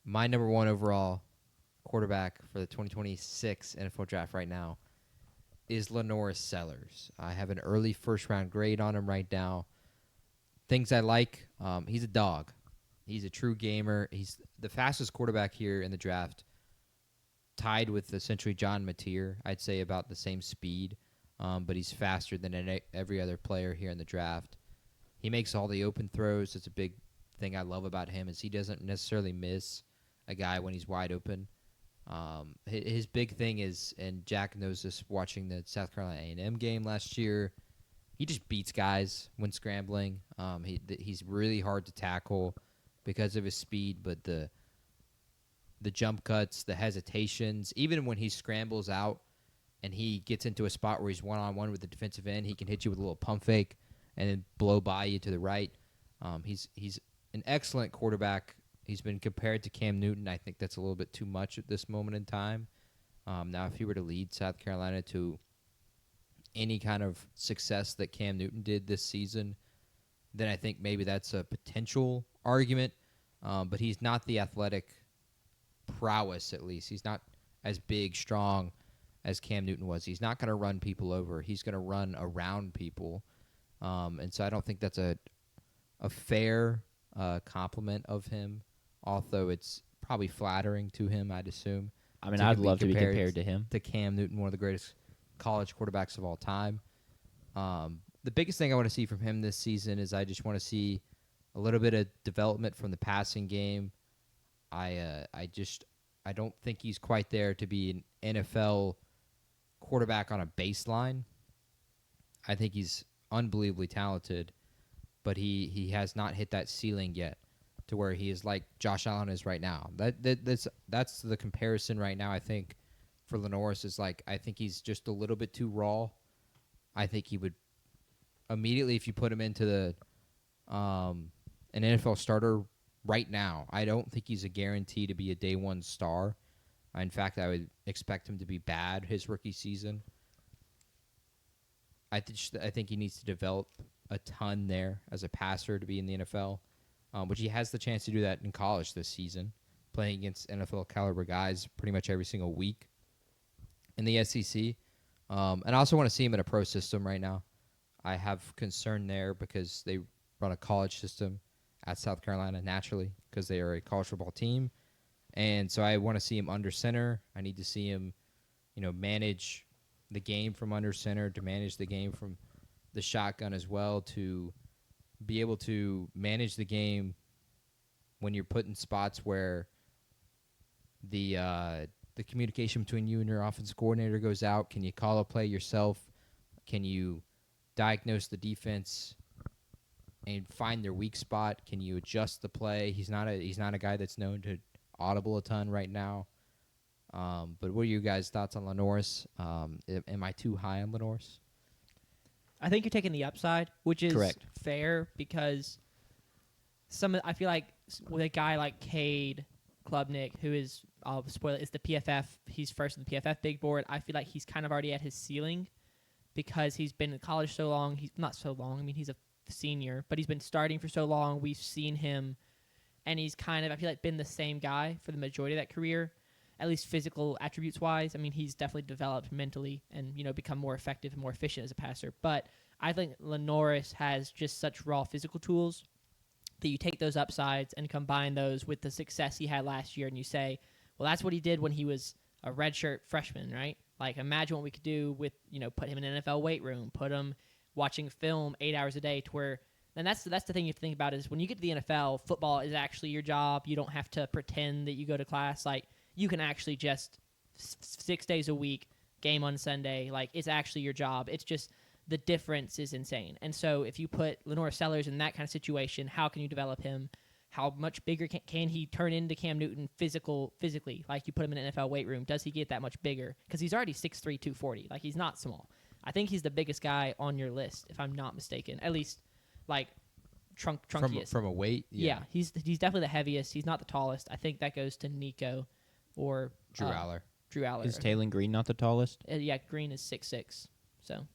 My number one overall quarterback for the 2026 NFL Draft right now is Lenore Sellers. I have an early first-round grade on him right now. Things I like, he's a dog. He's a true gamer. He's the fastest quarterback here in the draft, tied with essentially John Mateer. I'd say about the same speed, but he's faster than every other player here in the draft. He makes all the open throws. It's a big thing I love about him is he doesn't necessarily miss a guy when he's wide open. His big thing is, and Jack knows this watching the South Carolina A&M game last year, he just beats guys when scrambling. He's really hard to tackle because of his speed, but the jump cuts, the hesitations, even when he scrambles out and he gets into a spot where he's one-on-one with the defensive end, he can hit you with a little pump fake and then blow by you to the right. He's an excellent quarterback. He's been compared to Cam Newton. I think that's a little bit too much at this moment in time. Now, if he were to lead South Carolina to any kind of success that Cam Newton did this season, then I think maybe that's a potential argument. But he's not the athletic prowess, at least. He's not as big, strong as Cam Newton was. He's not going to run people over. He's going to run around people. And so I don't think that's a fair compliment of him, although it's probably flattering to him, I'd assume. I mean, I'd love to be compared to him. To Cam Newton, one of the greatest college quarterbacks of all time. The biggest thing I want to see from him this season is I just want to see a little bit of development from the passing game. I don't think he's quite there to be an NFL quarterback on a baseline. I think he's unbelievably talented, but he has not hit that ceiling yet to where he is like Josh Allen is right now. That's the comparison right now, I think, for Lenoris is like I think he's just a little bit too raw. I think he would immediately, if you put him into the an NFL starter right now, I don't think he's a guarantee to be a day one star. In fact, I would expect him to be bad his rookie season. I think he needs to develop a ton there as a passer to be in the NFL, which he has the chance to do that in college this season, playing against NFL caliber guys pretty much every single week in the SEC. And I also want to see him in a pro system right now. I have concern there because they run a college system at South Carolina naturally because they are a college football team. And so I want to see him under center. I need to see him, manage the game from under center, to manage the game from the shotgun as well, to be able to manage the game when you're put in spots where the communication between you and your offensive coordinator goes out. Can you call a play yourself? Can you diagnose the defense and find their weak spot? Can you adjust the play? He's not a guy that's known to audible a ton right now. But what are you guys' thoughts on Lenoris? Am I too high on Lenoris? I think you're taking the upside, which is correct. Fair because I feel like with a guy like Cade Klubnik, who is, I'll spoil it, is the PFF. He's first in the PFF big board. I feel like he's kind of already at his ceiling because he's been in college so long. He's not so long. I mean, he's a senior, but he's been starting for so long. We've seen him, and he's kind of, I feel like, been the same guy for the majority of that career, at least physical attributes wise. I mean, he's definitely developed mentally and, become more effective and more efficient as a passer. But I think Lenoris has just such raw physical tools that you take those upsides and combine those with the success he had last year, and you say, well, that's what he did when he was a redshirt freshman, right? Like, imagine what we could do with, put him in an NFL weight room, put him watching film 8 hours a day to where, and that's the thing you have to think about is when you get to the NFL, football is actually your job. You don't have to pretend that you go to class. Like, you can actually just 6 days a week, game on Sunday. Like, it's actually your job. It's just the difference is insane. And so if you put Lenore Sellers in that kind of situation, how can you develop him? How much bigger can he turn into Cam Newton physically? Like, you put him in an NFL weight room. Does he get that much bigger? Because he's already 6'3", 240. Like, he's not small. I think he's the biggest guy on your list, if I'm not mistaken. At least, like, trunkiest. From a weight? Yeah, he's definitely the heaviest. He's not the tallest. I think that goes to Nico or Drew Aller. Drew Aller. Is Taylon Green not the tallest? Yeah, Green is 6'6". So,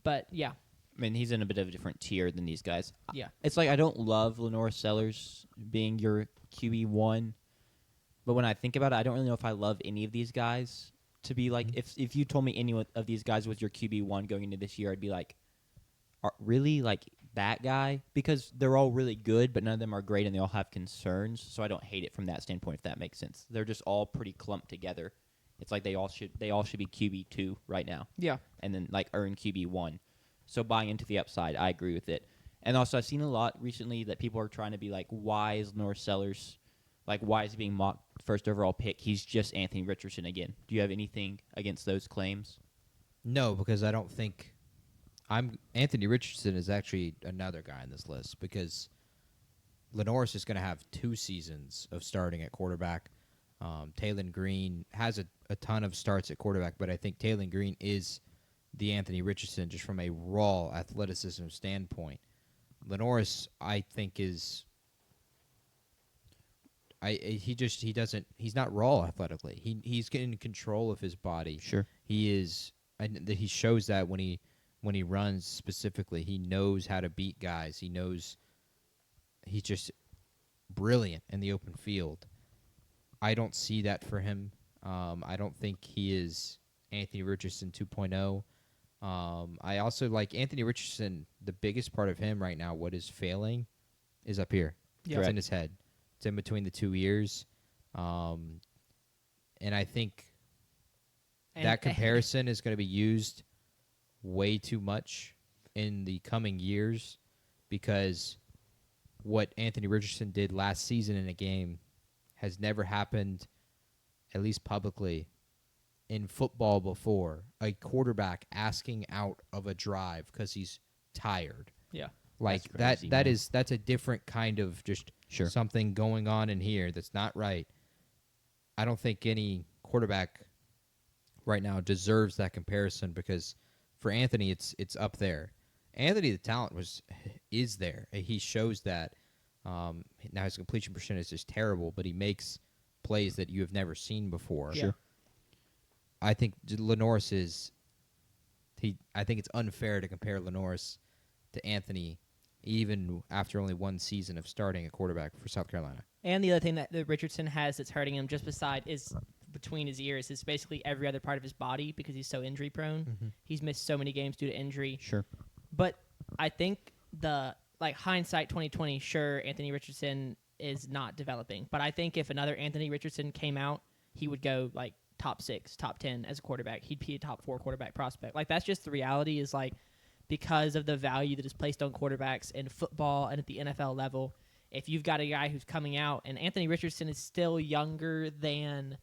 but, yeah. I mean, he's in a bit of a different tier than these guys. Yeah. It's like I don't love Lenore Sellers being your QB1, But when I think about it, I don't really know if I love any of these guys to be like. If you told me any of these guys was your QB1 going into this year, I'd be like, really like that guy? Because they're all really good, but none of them are great, and they all have concerns. So I don't hate it from that standpoint, if that makes sense. They're just all pretty clumped together. It's like they all should be QB2 right now. Yeah. And then like earn QB1. So buying into the upside, I agree with it. And also, I've seen a lot recently that people are trying to be like, why is Norris Sellers, like, why is he being mocked first overall pick? He's just Anthony Richardson again. Do you have anything against those claims? No, because I don't think Anthony Richardson is actually another guy on this list because Lenoris is going to have 2 seasons of starting at quarterback. Taylon Green has a ton of starts at quarterback, but I think Taylon Green is the Anthony Richardson just from a raw athleticism standpoint. Lenoris, I think, is he's not raw athletically. He's in control of his body. Sure. He is, and he shows that when he runs specifically. He knows how to beat guys. He's just brilliant in the open field. I don't see that for him. I don't think he is Anthony Richardson 2.0. I also like Anthony Richardson. The biggest part of him right now, what is failing, is up here. Yeah. It's in his head. It's in between the 2 ears. And I think that comparison is going to be used way too much in the coming years because what Anthony Richardson did last season in a game has never happened, at least publicly, in football before. A quarterback asking out of a drive because he's tired. Yeah. Like that's crazy, that's a different kind of just Sure. something going on in here that's not right. I don't think any quarterback right now deserves that comparison because for Anthony it's up there. Anthony, the talent is there. He shows that. Now his completion percentage is terrible, but he makes plays that you have never seen before. Yeah. Sure. I think Lenoris is. I think it's unfair to compare Lenoris to Anthony, even after only 1 season of starting a quarterback for South Carolina. And the other thing that Richardson has that's hurting him just beside is between his ears is basically every other part of his body because he's so injury prone. Mm-hmm. He's missed so many games due to injury. Sure. But I think hindsight 2020, sure, Anthony Richardson is not developing. But I think if another Anthony Richardson came out, he would go like top 6, top 10 as a quarterback. He'd be a top 4 quarterback prospect. Like that's just the reality is like because of the value that is placed on quarterbacks in football and at the NFL level. If you've got a guy who's coming out, and Anthony Richardson is still younger than,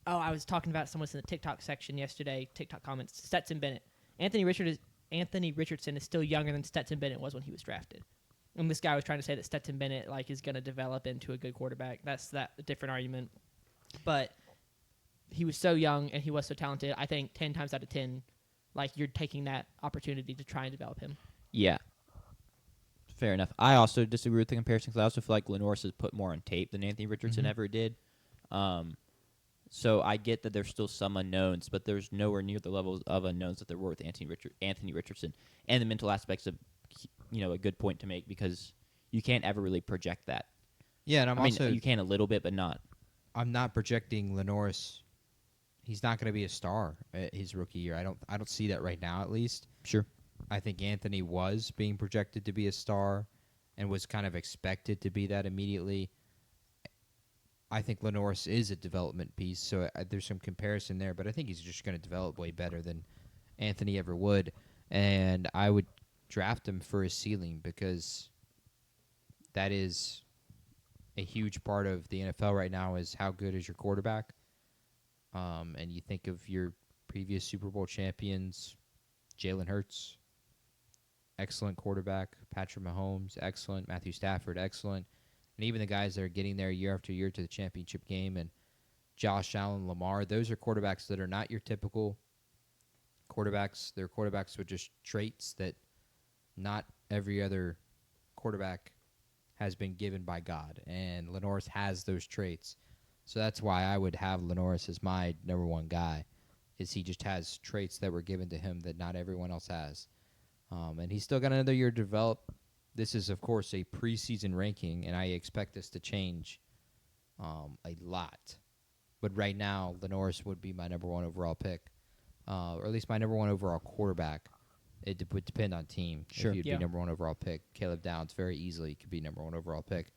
I was talking about someone in the TikTok section yesterday, TikTok comments, Stetson Bennett. Anthony Richardson is still younger than Stetson Bennett was when he was drafted. And this guy was trying to say that Stetson Bennett is going to develop into a good quarterback. That's a different argument. But he was so young and he was so talented. I think 10 times out of 10, you're taking that opportunity to try and develop him. Yeah. Fair enough. I also disagree with the comparison because I also feel like Lenoris has put more on tape than Anthony Richardson ever did. So I get that there's still some unknowns, but there's nowhere near the levels of unknowns that there were with Anthony Richardson. And the mental aspects of, a good point to make because you can't ever really project that. Yeah, and you can a little bit, but not. I'm not projecting Lenoris. He's not going to be a star his rookie year. I don't see that right now, at least. Sure. I think Anthony was being projected to be a star and was kind of expected to be that immediately. I think Lenoris is a development piece, so there's some comparison there, but I think he's just going to develop way better than Anthony ever would. And I would draft him for his ceiling because that is a huge part of the NFL right now is how good is your quarterback. And you think of your previous Super Bowl champions, Jalen Hurts, excellent quarterback. Patrick Mahomes, excellent. Matthew Stafford, excellent. And even the guys that are getting there year after year to the championship game, and Josh Allen, Lamar, those are quarterbacks that are not your typical quarterbacks. They're quarterbacks with just traits that not every other quarterback has been given by God. And Lenoris has those traits. So that's why I would have Lenoris as my number 1 guy, is he just has traits that were given to him that not everyone else has. And he's still got another year to develop. This is, of course, a preseason ranking, and I expect this to change a lot. But right now, Lenoris would be my number 1 overall pick, or at least my number 1 overall quarterback. It would depend on team. Sure. If you'd Yeah. be number 1 overall pick, Caleb Downs very easily could be number 1 overall pick.